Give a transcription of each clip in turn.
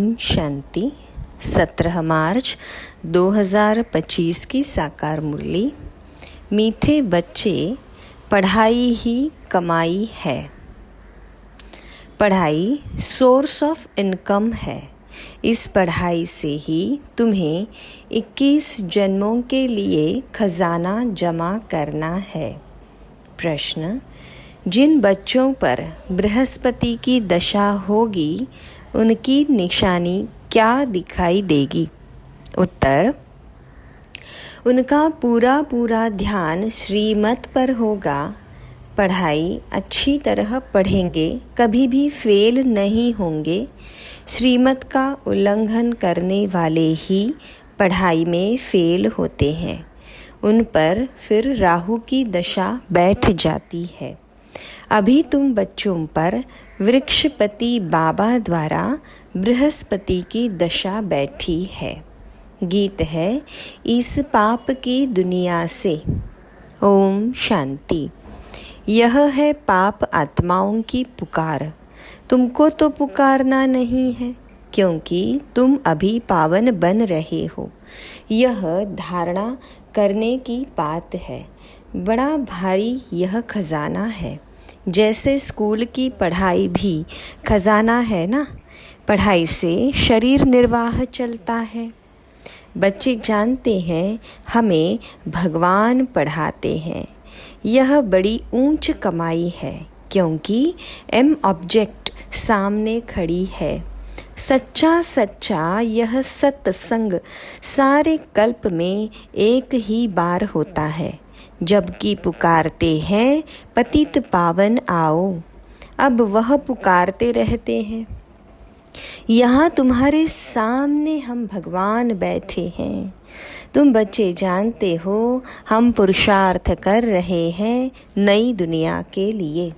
ओम शांति। 17 मार्च 2025 की साकार मुरली। मीठे बच्चे, पढ़ाई ही कमाई है। पढ़ाई सोर्स ऑफ इनकम है। इस पढ़ाई से ही तुम्हें 21 जन्मों के लिए खजाना जमा करना है। प्रश्न: जिन बच्चों पर बृहस्पति की दशा होगी उनकी निशानी क्या दिखाई देगी? उत्तर: उनका पूरा ध्यान श्रीमत पर होगा। पढ़ाई अच्छी तरह पढ़ेंगे, कभी भी फेल नहीं होंगे। श्रीमत का उल्लंघन करने वाले ही पढ़ाई में फेल होते हैं। उन पर फिर राहु की दशा बैठ जाती है। अभी तुम बच्चों पर वृक्षपति बाबा द्वारा बृहस्पति की दशा बैठी है। गीत है इस पाप की दुनिया से। ओम शांति। यह है पाप आत्माओं की पुकार। तुमको तो पुकारना नहीं है, क्योंकि तुम अभी पावन बन रहे हो। यह धारणा करने की बात है। बड़ा भारी यह खजाना है। जैसे स्कूल की पढ़ाई भी खजाना है ना। पढ़ाई से शरीर निर्वाह चलता है। बच्चे जानते हैं हमें भगवान पढ़ाते हैं। यह बड़ी ऊंच कमाई है, क्योंकि एम ऑब्जेक्ट सामने खड़ी है। सच्चा यह सत्संग सारे कल्प में एक ही बार होता है, जबकि पुकारते हैं पतित पावन आओ। अब वह पुकारते रहते हैं। यहाँ तुम्हारे सामने हम भगवान बैठे हैं। तुम बच्चे जानते हो हम पुरुषार्थ कर रहे हैं नई दुनिया के लिए,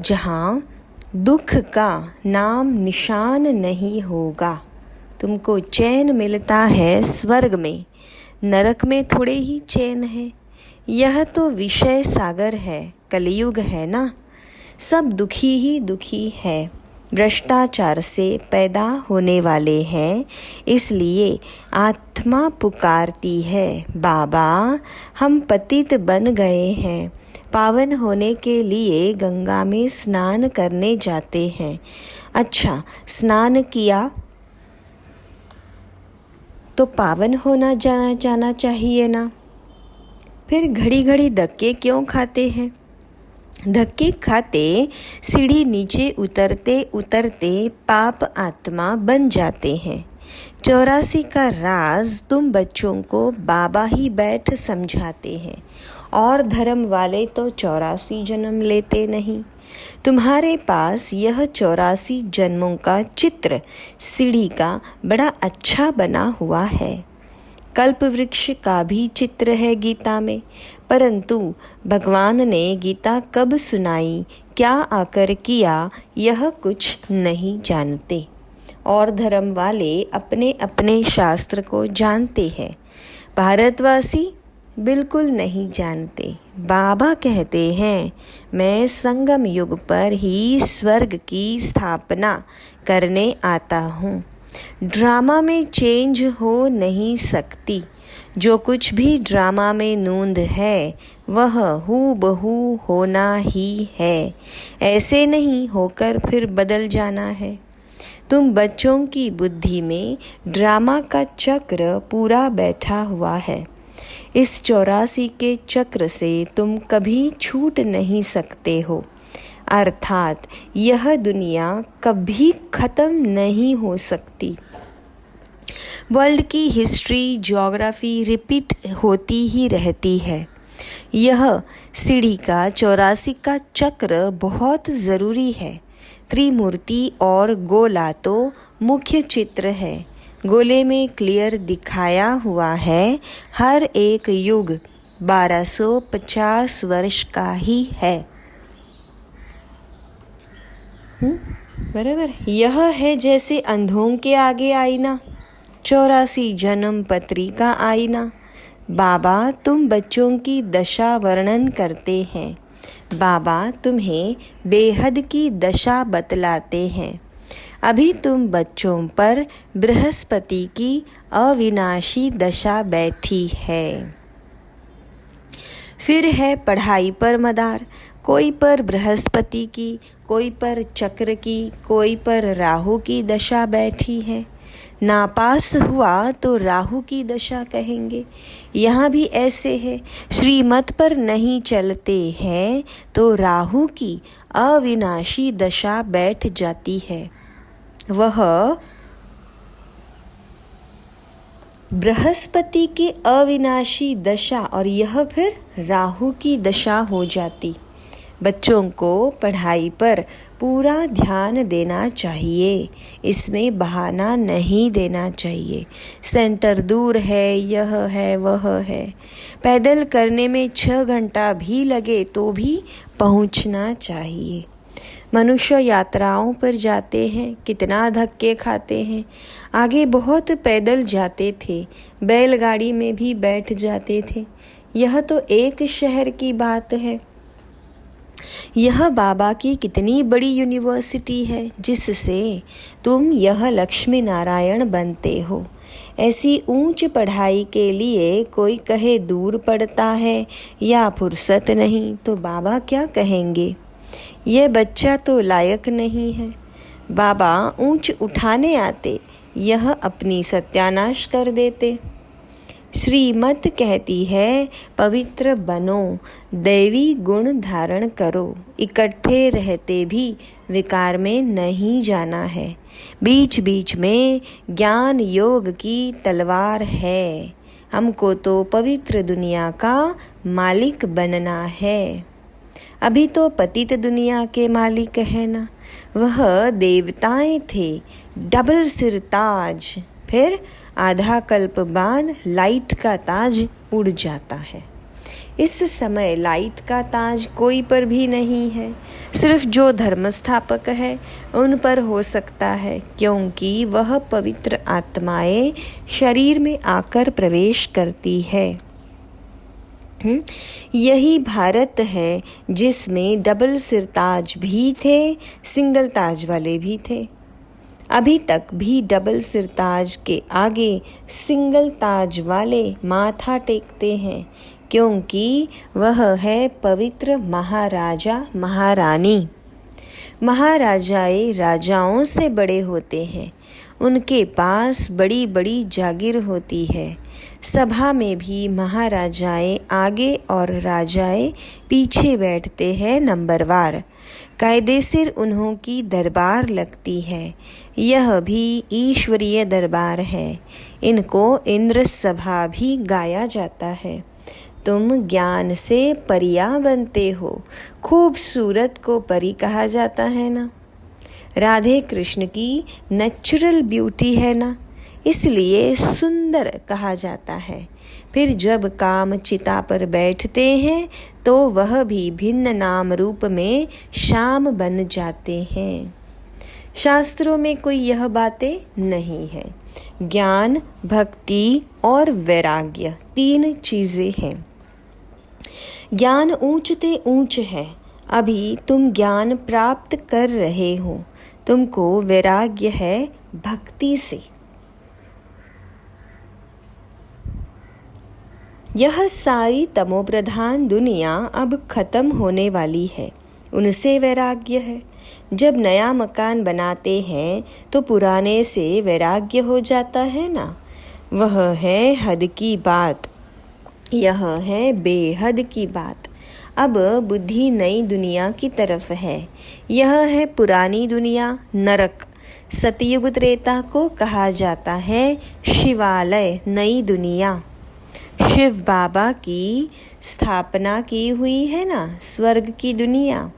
जहाँ दुख का नाम निशान नहीं होगा। तुमको चैन मिलता है स्वर्ग में, नरक में थोड़े ही चैन है। यह तो विषय सागर है, कलयुग है ना। सब दुखी ही दुखी है। भ्रष्टाचार से पैदा होने वाले हैं, इसलिए आत्मा पुकारती है, बाबा हम पतित बन गए हैं। पावन होने के लिए गंगा में स्नान करने जाते हैं। अच्छा, स्नान किया तो पावन होना जाना चाहिए ना। फिर घड़ी धक्के क्यों खाते हैं? धक्के खाते सीढ़ी नीचे उतरते पाप आत्मा बन जाते हैं। 84 का राज तुम बच्चों को बाबा ही बैठ समझाते हैं, और धर्म वाले तो 84 जन्म लेते नहीं। तुम्हारे पास यह 84 जन्मों का चित्र सीढ़ी का बड़ा अच्छा बना हुआ है। कल्प वृक्ष का भी चित्र है गीता में, परंतु भगवान ने गीता कब सुनाई, क्या आकर किया, यह कुछ नहीं जानते। और धर्म वाले अपने अपने शास्त्र को जानते हैं। भारतवासी बिल्कुल नहीं जानते। बाबा कहते हैं मैं संगम युग पर ही स्वर्ग की स्थापना करने आता हूँ। ड्रामा में चेंज हो नहीं सकती। जो कुछ भी ड्रामा में नूंद है वह हूबहू होना ही है। ऐसे नहीं होकर फिर बदल जाना है। तुम बच्चों की बुद्धि में ड्रामा का चक्र पूरा बैठा हुआ है। इस 84 के चक्र से तुम कभी छूट नहीं सकते हो। अर्थात यह दुनिया कभी खत्म नहीं हो सकती। वर्ल्ड की हिस्ट्री, ज्योग्राफी रिपीट होती ही रहती है। यह सीढ़ी का 84 का चक्र बहुत ज़रूरी है। त्रिमूर्ति और गोला तो मुख्य चित्र है। गोले में क्लियर दिखाया हुआ है हर एक युग 1250 वर्ष का ही है। बराबर। यह है जैसे अंधों के आगे आईना, 84 जन्म पत्री का आईना। बाबा तुम बच्चों की दशा वर्णन करते हैं। बाबा तुम्हें बेहद की दशा बतलाते हैं। अभी तुम बच्चों पर बृहस्पति की अविनाशी दशा बैठी है। फिर है पढ़ाई पर मदार, कोई पर बृहस्पति की, कोई पर चक्र की, कोई पर राहु की दशा बैठी है। नापास हुआ तो राहु की दशा कहेंगे। यहाँ भी ऐसे है, श्रीमत पर नहीं चलते हैं तो राहु की अविनाशी दशा बैठ जाती है। वह बृहस्पति की अविनाशी दशा और यह फिर राहु की दशा हो जाती। बच्चों को पढ़ाई पर पूरा ध्यान देना चाहिए, इसमें बहाना नहीं देना चाहिए। सेंटर दूर है, यह है, वह है। पैदल करने में 6 घंटा भी लगे तो भी पहुंचना चाहिए। मनुष्य यात्राओं पर जाते हैं, कितना धक्के खाते हैं। आगे बहुत पैदल जाते थे, बैलगाड़ी में भी बैठ जाते थे। यह तो एक शहर की बात है। यह बाबा की कितनी बड़ी यूनिवर्सिटी है जिससे तुम यह लक्ष्मी नारायण बनते हो। ऐसी ऊंच पढ़ाई के लिए कोई कहे दूर पड़ता है या फुर्सत नहीं तो बाबा क्या कहेंगे, यह बच्चा तो लायक नहीं है। बाबा ऊंच उठाने आते, यह अपनी सत्यानाश कर देते। श्रीमत कहती है पवित्र बनो, दैवी गुण धारण करो। इकट्ठे रहते भी विकार में नहीं जाना है। बीच बीच में ज्ञान योग की तलवार है। हमको तो पवित्र दुनिया का मालिक बनना है। अभी तो पतित दुनिया के मालिक है ना। वह देवताएं थे, डबल सिर ताज। फिर आधा कल्प बाद लाइट का ताज उड़ जाता है। इस समय लाइट का ताज कोई पर भी नहीं है, सिर्फ जो धर्म स्थापक है उन पर हो सकता है, क्योंकि वह पवित्र आत्माएं शरीर में आकर प्रवेश करती है। यही भारत है जिसमें डबल सिर ताज भी थे, सिंगल ताज वाले भी थे। अभी तक भी डबल सिर ताज के आगे सिंगल ताज वाले माथा टेकते हैं, क्योंकि वह है पवित्र महाराजा महारानी। महाराजाएं राजाओं से बड़े होते हैं, उनके पास बड़ी बड़ी जागीर होती है। सभा में भी महाराजाएं आगे और राजाएं पीछे बैठते हैं नंबरवार। कायदे से उन्हों की दरबार लगती है। यह भी ईश्वरीय दरबार है। इनको इंद्र सभा भी गाया जाता है। तुम ज्ञान से परिया बनते हो। खूबसूरत को परी कहा जाता है ना। राधे कृष्ण की नेचुरल ब्यूटी है ना, इसलिए सुंदर कहा जाता है। फिर जब काम चिता पर बैठते हैं तो वह भी भिन्न नाम रूप में श्याम बन जाते हैं। शास्त्रों में कोई यह बातें नहीं है। ज्ञान, भक्ति और वैराग्य 3 चीजें हैं। ज्ञान ऊंचते ऊंच है। अभी तुम ज्ञान प्राप्त कर रहे हो, तुमको वैराग्य है भक्ति से। यह सारी तमोप्रधान दुनिया अब खत्म होने वाली है, उनसे वैराग्य है। जब नया मकान बनाते हैं तो पुराने से वैराग्य हो जाता है ना। वह है हद की बात, यह है बेहद की बात। अब बुद्धि नई दुनिया की तरफ है। यह है पुरानी दुनिया, नरक। सतयुग त्रेता को कहा जाता है शिवालय, नई दुनिया। शिव बाबा की स्थापना की हुई है ना, स्वर्ग की दुनिया।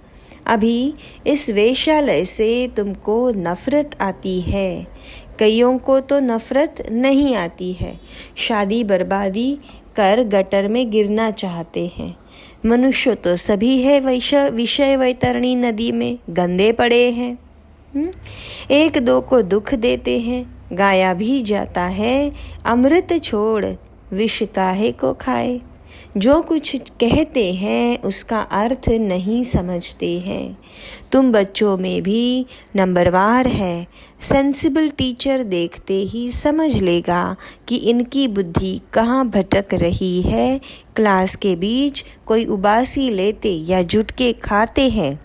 अभी इस वेश्यालय से तुमको नफरत आती है, कईयों को तो नफरत नहीं आती है। शादी बर्बादी कर गटर में गिरना चाहते हैं। मनुष्य तो सभी है विषय वैतरणी नदी में गंदे पड़े हैं। एक दो को दुख देते हैं, गाया भी जाता है अमृत छोड़ विष काहे को खाए। जो कुछ कहते हैं उसका अर्थ नहीं समझते हैं। तुम बच्चों में भी नंबरवार है। सेंसिबल टीचर देखते ही समझ लेगा कि इनकी बुद्धि कहाँ भटक रही है। क्लास के बीच कोई उबासी लेते या जुटके खाते हैं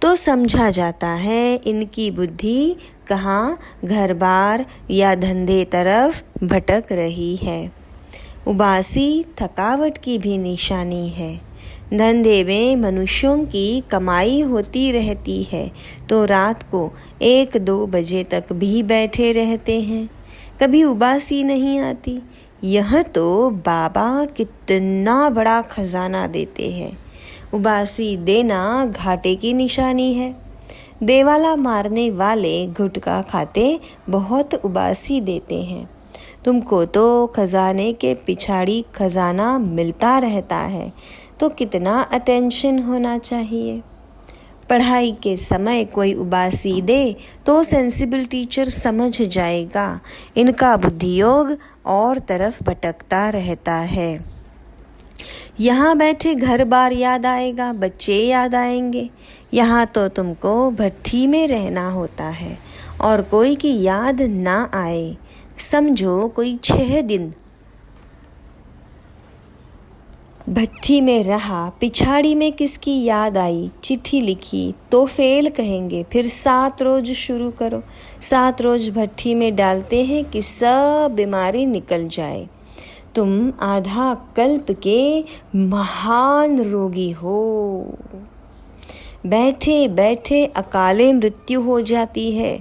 तो समझा जाता है इनकी बुद्धि कहाँ घर बार या धंधे तरफ भटक रही है। उबासी थकावट की भी निशानी है। धंधे में मनुष्यों की कमाई होती रहती है तो रात को 1-2 बजे तक भी बैठे रहते हैं, कभी उबासी नहीं आती। यह तो बाबा कितना बड़ा खजाना देते हैं। उबासी देना घाटे की निशानी है। देवाला मारने वाले गुटखा खाते बहुत उबासी देते हैं। तुमको तो खजाने के पिछाड़ी खजाना मिलता रहता है तो कितना अटेंशन होना चाहिए। पढ़ाई के समय कोई उबासी दे तो सेंसिबल टीचर समझ जाएगा इनका बुद्धियोग और तरफ भटकता रहता है। यहाँ बैठे घर बार याद आएगा, बच्चे याद आएंगे। यहाँ तो तुमको भट्ठी में रहना होता है और कोई की याद ना आए। समझो कोई 6 दिन भट्ठी में रहा, पिछाड़ी में किसकी याद आई, चिट्ठी लिखी तो फेल कहेंगे। फिर 7 रोज शुरू करो। 7 रोज भट्ठी में डालते हैं कि सब बीमारी निकल जाए। तुम आधा कल्प के महान रोगी हो। बैठे बैठे अकाले मृत्यु हो जाती है।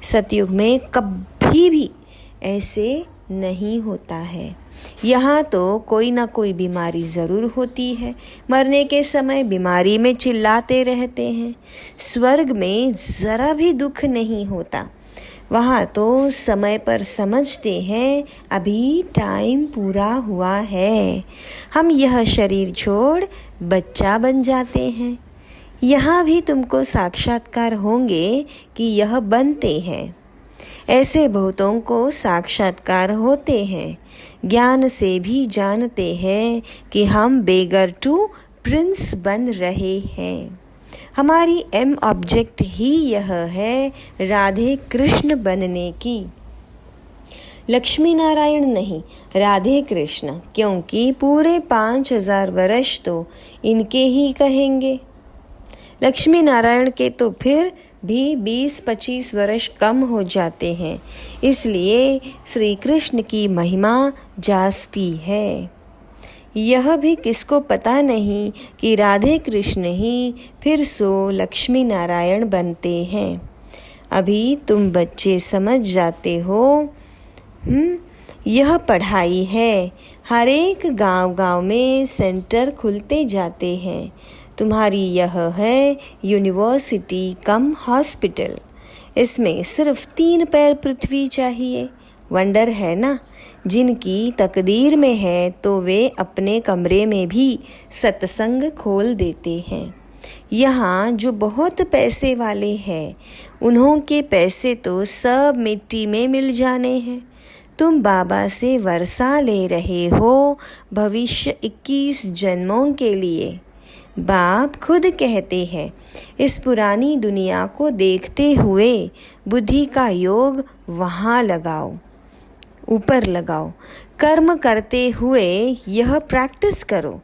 सतयुग में कभी भी ऐसे नहीं होता है। यहाँ तो कोई ना कोई बीमारी ज़रूर होती है। मरने के समय बीमारी में चिल्लाते रहते हैं। स्वर्ग में ज़रा भी दुख नहीं होता। वहाँ तो समय पर समझते हैं अभी टाइम पूरा हुआ है, हम यह शरीर छोड़ बच्चा बन जाते हैं। यहाँ भी तुमको साक्षात्कार होंगे कि यह बनते हैं। ऐसे बहुतों को साक्षात्कार होते हैं। ज्ञान से भी जानते हैं कि हम बेगर टू प्रिंस बन रहे हैं। हमारी एम ऑब्जेक्ट ही यह है राधे कृष्ण बनने की। लक्ष्मी नारायण नहीं, राधे कृष्ण, क्योंकि पूरे 5000 वर्ष तो इनके ही कहेंगे। लक्ष्मी नारायण के तो फिर भी 20-25 वर्ष कम हो जाते हैं, इसलिए श्री कृष्ण की महिमा जास्ती है। यह भी किसको पता नहीं कि राधे कृष्ण ही फिर सो लक्ष्मी नारायण बनते हैं। अभी तुम बच्चे समझ जाते हो। यह पढ़ाई है। हर एक गांव-गांव में सेंटर खुलते जाते हैं। तुम्हारी यह है यूनिवर्सिटी कम हॉस्पिटल। इसमें सिर्फ 3 पैर पृथ्वी चाहिए। वंडर है ना, जिनकी तकदीर में है तो वे अपने कमरे में भी सत्संग खोल देते हैं। यहाँ जो बहुत पैसे वाले हैं उन्हों के पैसे तो सब मिट्टी में मिल जाने हैं। तुम बाबा से वर्षा ले रहे हो भविष्य 21 जन्मों के लिए। बाप खुद कहते हैं इस पुरानी दुनिया को देखते हुए बुद्धि का योग वहाँ लगाओ, ऊपर लगाओ। कर्म करते हुए यह प्रैक्टिस करो।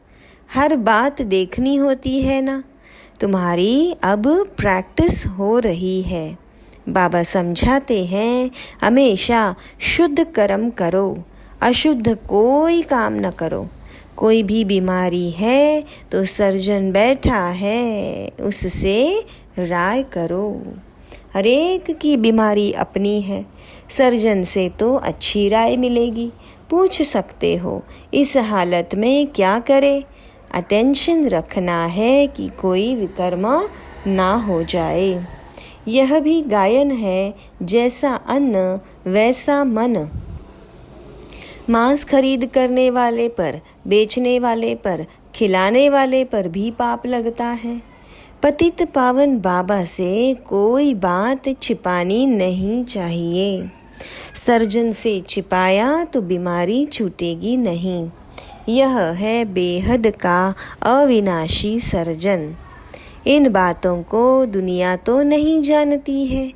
हर बात देखनी होती है ना। तुम्हारी अब प्रैक्टिस हो रही है। बाबा समझाते हैं हमेशा शुद्ध कर्म करो, अशुद्ध कोई काम न करो। कोई भी बीमारी है तो सर्जन बैठा है, उससे राय करो। हर एक की बीमारी अपनी है। सर्जन से तो अच्छी राय मिलेगी। पूछ सकते हो इस हालत में क्या करे। अटेंशन रखना है कि कोई विकर्म ना हो जाए। यह भी गायन है, जैसा अन्न वैसा मन। मांस खरीद करने वाले पर, बेचने वाले पर, खिलाने वाले पर भी पाप लगता है। पतित पावन बाबा से कोई बात छिपानी नहीं चाहिए। सर्जन से छिपाया तो बीमारी छूटेगी नहीं। यह है बेहद का अविनाशी सर्जन। इन बातों को दुनिया तो नहीं जानती है।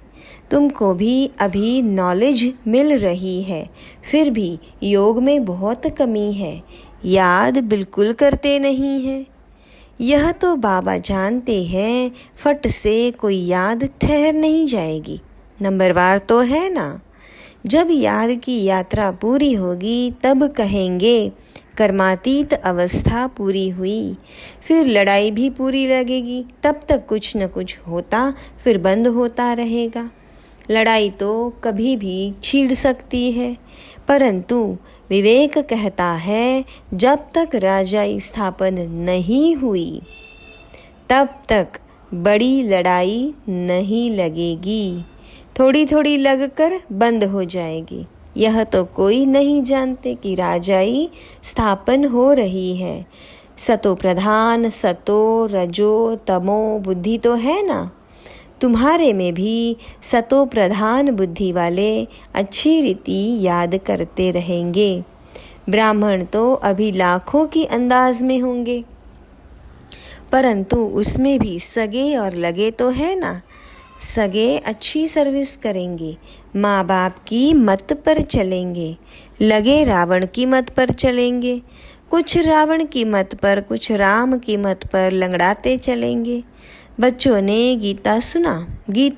तुमको भी अभी नॉलेज मिल रही है, फिर भी योग में बहुत कमी है, याद बिल्कुल करते नहीं हैं। यह तो बाबा जानते हैं, फट से कोई याद ठहर नहीं जाएगी। नंबरवार तो है ना। जब याद की यात्रा पूरी होगी तब कहेंगे कर्मातीत अवस्था पूरी हुई। फिर लड़ाई भी पूरी लगेगी। तब तक कुछ न कुछ होता फिर बंद होता रहेगा। लड़ाई तो कभी भी छिड़ सकती है, परंतु विवेक कहता है जब तक राजाई स्थापन नहीं हुई तब तक बड़ी लड़ाई नहीं लगेगी। थोड़ी थोड़ी लगकर बंद हो जाएगी। यह तो कोई नहीं जानते कि राजाई स्थापन हो रही है। सतो प्रधान, सतो रजो तमो बुद्धि तो है ना। तुम्हारे में भी सतो प्रधान बुद्धि वाले अच्छी रीति याद करते रहेंगे। ब्राह्मण तो अभी लाखों की अंदाज में होंगे, परंतु उसमें भी सगे और लगे तो है ना। सगे अच्छी सर्विस करेंगे, माँ बाप की मत पर चलेंगे। लगे रावण की मत पर चलेंगे। कुछ रावण की मत पर, कुछ राम की मत पर लंगड़ाते चलेंगे। बच्चों ने गीत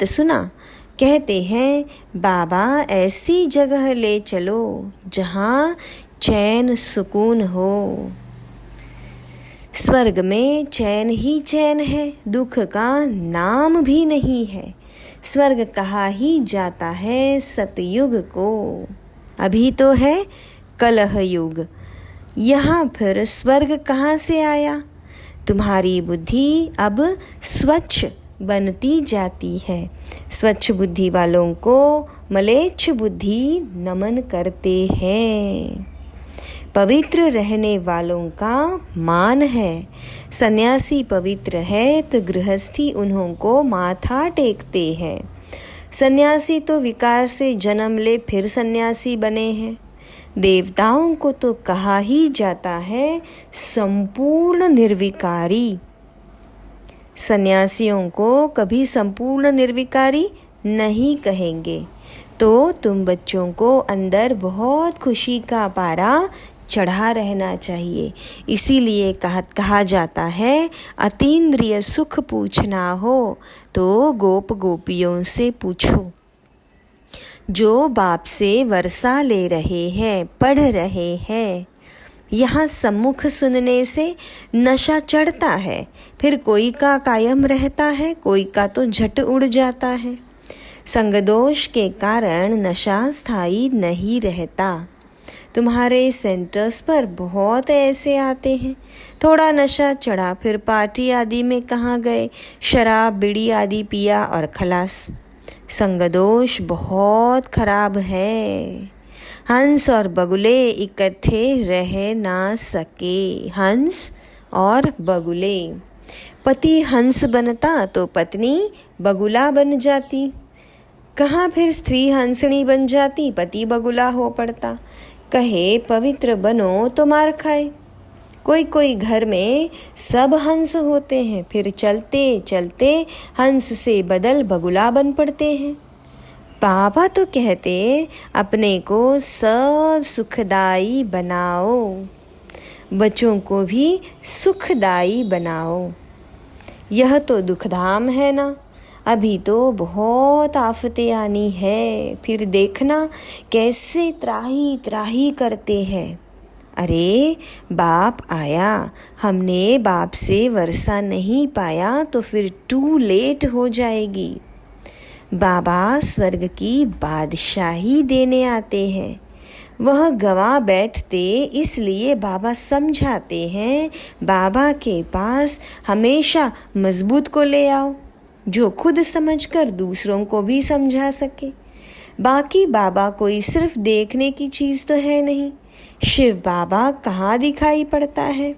सुना, कहते हैं बाबा ऐसी जगह ले चलो जहाँ चैन सुकून हो। स्वर्ग में चैन ही चैन है, दुख का नाम भी नहीं है। स्वर्ग कहा ही जाता है सतयुग को। अभी तो है कलह युग। यहाँ फिर स्वर्ग कहाँ से आया। तुम्हारी बुद्धि अब स्वच्छ बनती जाती है। स्वच्छ बुद्धि वालों को मलेच्छ बुद्धि नमन करते हैं। पवित्र रहने वालों का मान है। सन्यासी पवित्र है तो गृहस्थी उन्हों को माथा टेकते हैं। सन्यासी तो विकार से जन्म ले फिर सन्यासी बने हैं। देवताओं को तो कहा ही जाता है संपूर्ण निर्विकारी। सन्यासियों को कभी संपूर्ण निर्विकारी नहीं कहेंगे। तो तुम बच्चों को अंदर बहुत खुशी का पारा चढ़ा रहना चाहिए। इसीलिए कहा जाता है अतीन्द्रिय सुख पूछना हो तो गोप गोपियों से पूछो। जो बाप से वर्षा ले रहे हैं, पढ़ रहे हैं। यहाँ सम्मुख सुनने से नशा चढ़ता है, फिर कोई का कायम रहता है, कोई का तो झट उड़ जाता है। संगदोष के कारण नशा स्थायी नहीं रहता। तुम्हारे सेंटर्स पर बहुत ऐसे आते हैं, थोड़ा नशा चढ़ा फिर पार्टी आदि में कहाँ गए, शराब बीड़ी आदि पिया और खलास। संगदोष बहुत खराब है। हंस और बगुले इकट्ठे रह ना सके। हंस और बगुले। पति हंस बनता तो पत्नी बगुला बन जाती। कहाँ फिर स्त्री हंसनी बन जाती, पति बगुला हो पड़ता। कहे पवित्र बनो तो मार खाए। कोई कोई घर में सब हंस होते हैं, फिर चलते चलते हंस से बदल बगुला बन पड़ते हैं। बाबा तो कहते अपने को सब सुखदाई बनाओ, बच्चों को भी सुखदाई बनाओ। यह तो दुखधाम है ना। अभी तो बहुत आफतें आनी है, फिर देखना कैसे त्राही त्राही करते हैं। अरे बाप आया, हमने बाप से वर्षा नहीं पाया तो फिर टू लेट हो जाएगी। बाबा स्वर्ग की बादशाही देने आते हैं। वह गवा बैठते, इसलिए बाबा समझाते हैं बाबा के पास हमेशा मजबूत को ले आओ, जो खुद समझकर दूसरों को भी समझा सके। बाकी बाबा कोई सिर्फ देखने की चीज़ तो है नहीं। शिव बाबा कहाँ दिखाई पड़ता है?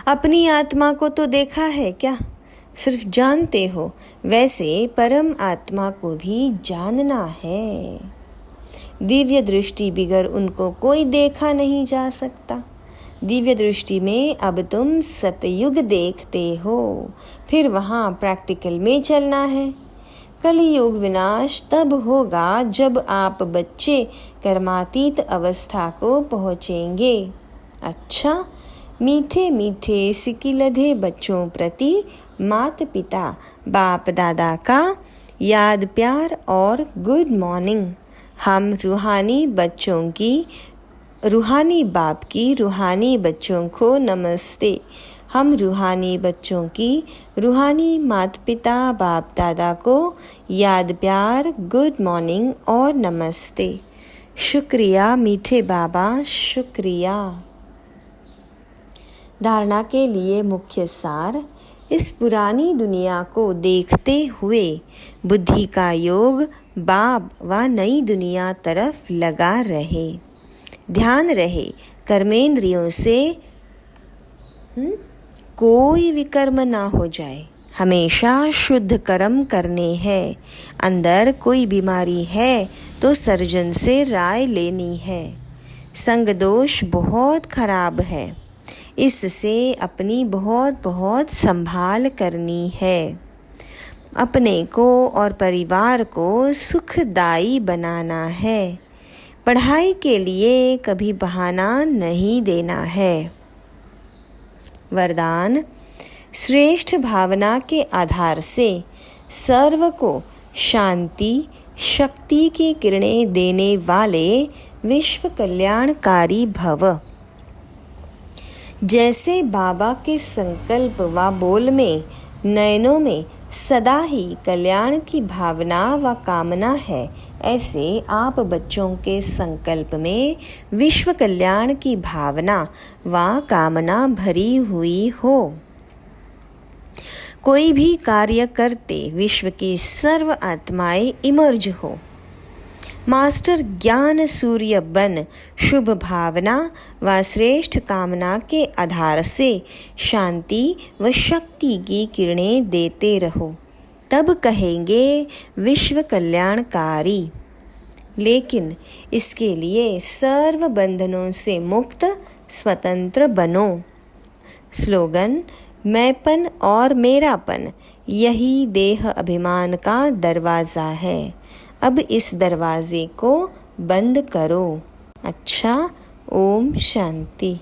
अपनी आत्मा को तो देखा है क्या? सिर्फ जानते हो, वैसे परम आत्मा को भी जानना है। दिव्य दृष्टि बिगर उनको कोई देखा नहीं जा सकता। दिव्य दृष्टि में अब तुम सतयुग देखते हो, फिर वहाँ प्रैक्टिकल में चलना है। कलियुग विनाश तब होगा जब आप बच्चे कर्मातीत अवस्था को पहुँचेंगे। अच्छा, मीठे मीठे सिकिलधे बच्चों प्रति माता पिता बाप दादा का याद प्यार और गुड मॉर्निंग। हम रूहानी बाप की रूहानी बच्चों को नमस्ते। हम रूहानी बच्चों की रूहानी माता पिता बाप दादा को याद प्यार गुड मॉर्निंग और नमस्ते। शुक्रिया मीठे बाबा, शुक्रिया। धारणा के लिए मुख्य सार। इस पुरानी दुनिया को देखते हुए बुद्धि का योग बाप व नई दुनिया तरफ लगा रहे। ध्यान रहे, कर्मेंद्रियों से कोई विकर्म ना हो जाए। हमेशा शुद्ध कर्म करने हैं। अंदर कोई बीमारी है तो सर्जन से राय लेनी है। संग दोष बहुत खराब है, इससे अपनी बहुत बहुत संभाल करनी है। अपने को और परिवार को सुखदायी बनाना है। पढ़ाई के लिए कभी बहाना नहीं देना है। वरदान। श्रेष्ठ भावना के आधार से सर्व को शांति शक्ति की किरणें देने वाले विश्व कल्याणकारी भव। जैसे बाबा के संकल्प व बोल में नयनों में सदा ही कल्याण की भावना व कामना है, ऐसे आप बच्चों के संकल्प में विश्व कल्याण की भावना व कामना भरी हुई हो। कोई भी कार्य करते विश्व की सर्व आत्माएं इमर्ज हो। मास्टर ज्ञान सूर्य बन शुभ भावना व श्रेष्ठ कामना के आधार से शांति व शक्ति की किरणें देते रहो, तब कहेंगे विश्व कल्याणकारी। लेकिन इसके लिए सर्व बंधनों से मुक्त स्वतंत्र बनो। स्लोगन। मैंपन और मेरापन यही देह अभिमान का दरवाज़ा है। अब इस दरवाजे को बंद करो। अच्छा, ओम शांति।